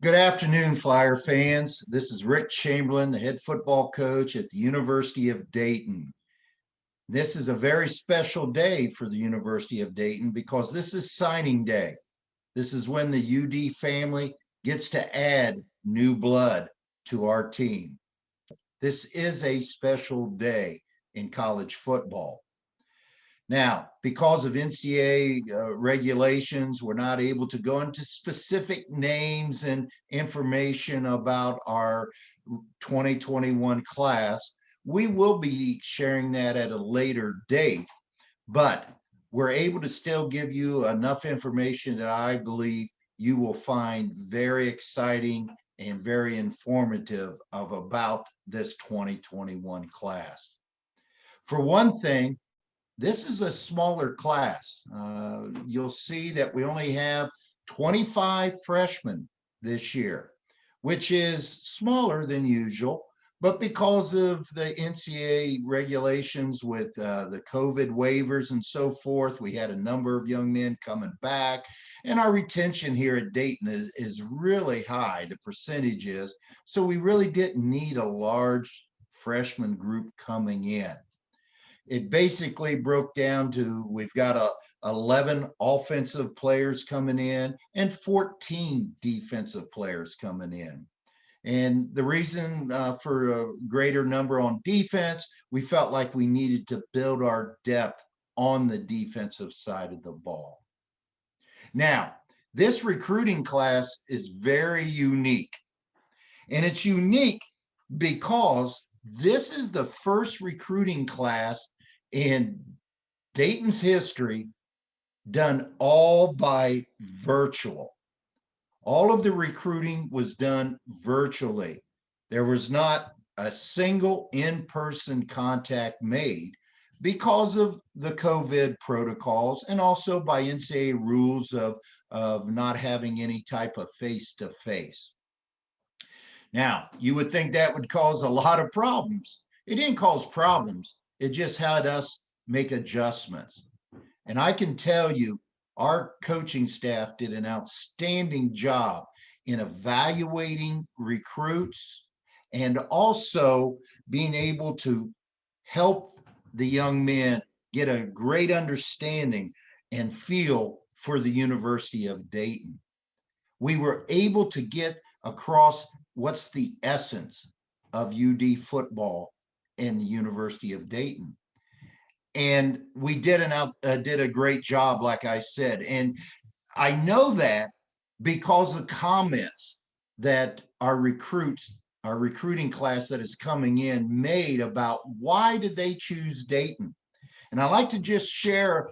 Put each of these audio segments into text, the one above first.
Good afternoon, Flyer fans. This is Rick Chamberlin, the head football coach at the University of Dayton. This is a very special day for the University of Dayton because this is signing day. This is when the UD family gets to add new blood to our team. This is a special day in college football. Now, because of NCAA regulations, we're not able to go into specific names and information about our 2021 class. We will be sharing that at a later date, but we're able to still give you enough information that I believe you will find very exciting and very informative about this 2021 class. For one thing, this is a smaller class. You'll see that we only have 25 freshmen this year, which is smaller than usual. But because of the NCAA regulations with the COVID waivers and so forth, we had a number of young men coming back. And our retention here at Dayton is really high, the percentage is. So we really didn't need a large freshman group coming in. It basically broke down to we've got 11 offensive players coming in and 14 defensive players coming in. And the reason for a greater number on defense, we felt like we needed to build our depth on the defensive side of the ball. Now, this recruiting class is very unique. And it's unique because this is the first recruiting class in Dayton's history done all by virtual. All of the recruiting was done virtually. There was not a single in-person contact made because of the COVID protocols and also by NCAA rules of not having any type of face-to-face. Now, you would think that would cause a lot of problems. It didn't cause problems. It just had us make adjustments. And I can tell you, our coaching staff did an outstanding job in evaluating recruits and also being able to help the young men get a great understanding and feel for the University of Dayton. We were able to get across what's the essence of UD football and the University of Dayton. And we did a great job, like I said. And I know that because of comments that our recruiting class that is coming in made about why did they choose Dayton. And I like to just share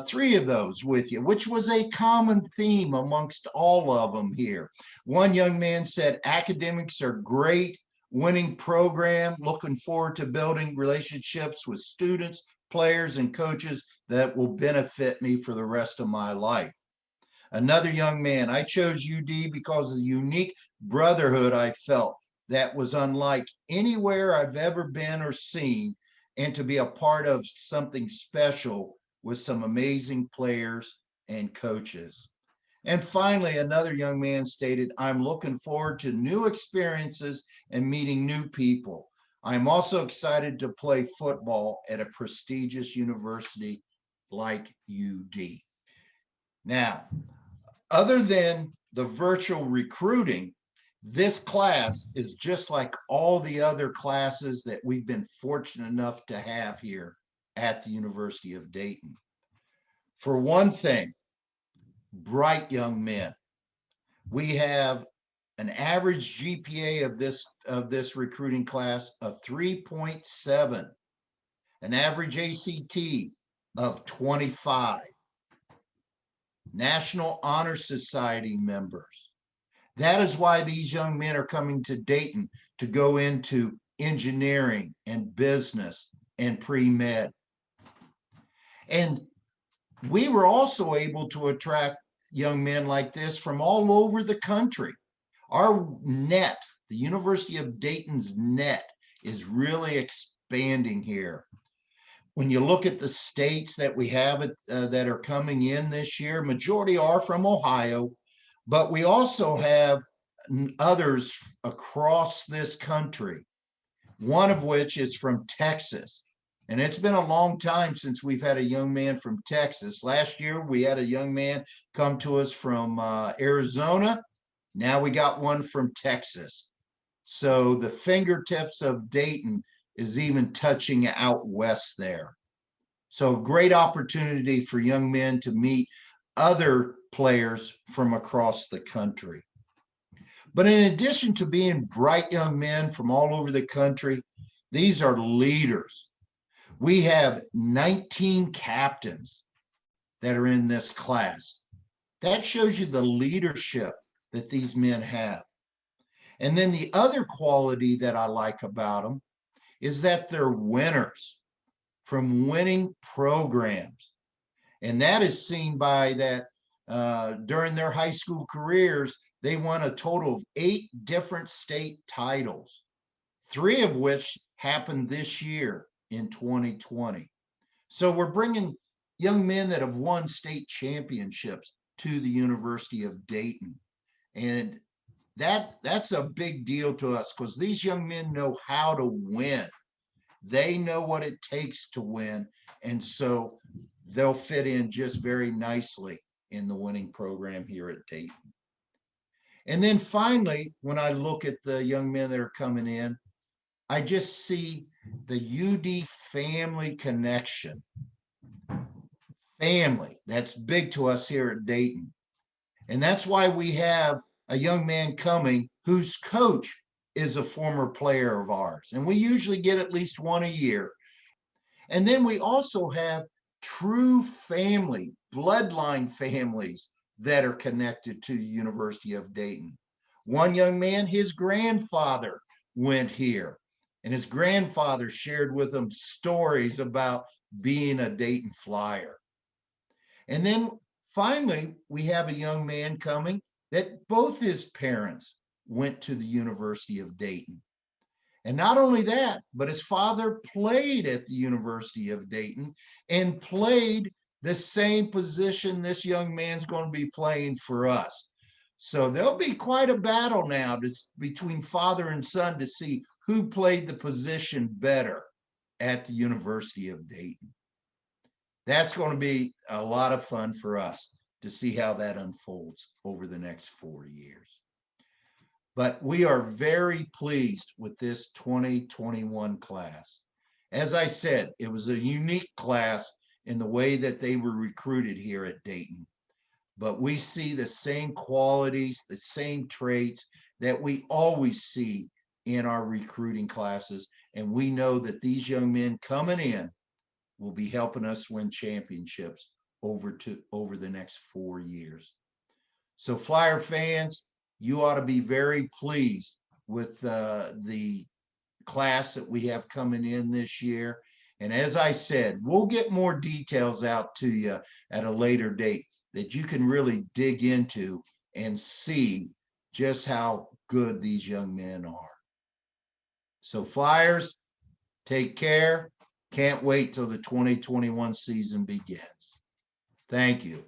three of those with you, which was a common theme amongst all of them here. One young man said, academics are great, winning program, looking forward to building relationships with students, players, and coaches that will benefit me for the rest of my life. Another young man, I chose UD because of the unique brotherhood I felt that was unlike anywhere I've ever been or seen, and to be a part of something special with some amazing players and coaches. And finally, another young man stated, I'm looking forward to new experiences and meeting new people. I'm also excited to play football at a prestigious university like UD. Now, other than the virtual recruiting, this class is just like all the other classes that we've been fortunate enough to have here at the University of Dayton. For one thing, bright young men. We have an average GPA of this recruiting class of 3.7, an average ACT of 25, National Honor Society members. That is why these young men are coming to Dayton to go into engineering and business and pre-med. And we were also able to attract young men like this from all over the country. Our net, the University of Dayton's net, is really expanding here. When you look at the states that we have that are coming in this year, majority are from Ohio, but we also have others across this country, one of which is from Texas. And it's been a long time since we've had a young man from Texas. Last year, we had a young man come to us from Arizona. Now we got one from Texas. So the fingertips of Dayton is even touching out west there. So great opportunity for young men to meet other players from across the country. But in addition to being bright young men from all over the country, these are leaders. We have 19 captains that are in this class. That shows you the leadership that these men have. And then the other quality that I like about them is that they're winners from winning programs. And that is seen by that during their high school careers, they won a total of 8 different state titles, 3 of which happened this year in 2020. So we're bringing young men that have won state championships to the University of Dayton. And that's a big deal to us because these young men know how to win. They know what it takes to win. And so they'll fit in just very nicely in the winning program here at Dayton. And then finally, when I look at the young men that are coming in, I just see the UD family connection. Family, that's big to us here at Dayton. And that's why we have a young man coming whose coach is a former player of ours. And we usually get at least one a year. And then we also have true family, bloodline families that are connected to the University of Dayton. One young man, his grandfather went here, and his grandfather shared with him stories about being a Dayton Flyer. And then finally, we have a young man coming that both his parents went to the University of Dayton. And not only that, but his father played at the University of Dayton and played the same position this young man's going to be playing for us. So there'll be quite a battle now between father and son to see who played the position better at the University of Dayton. That's going to be a lot of fun for us to see how that unfolds over the next 4 years. But we are very pleased with this 2021 class. As I said, it was a unique class in the way that they were recruited here at Dayton. But we see the same qualities, the same traits that we always see in our recruiting classes. And we know that these young men coming in will be helping us win championships over the next 4 years. So Flyer fans, you ought to be very pleased with the class that we have coming in this year. And as I said, we'll get more details out to you at a later date that you can really dig into and see just how good these young men are. So Flyers, take care. Can't wait till the 2021 season begins. Thank you.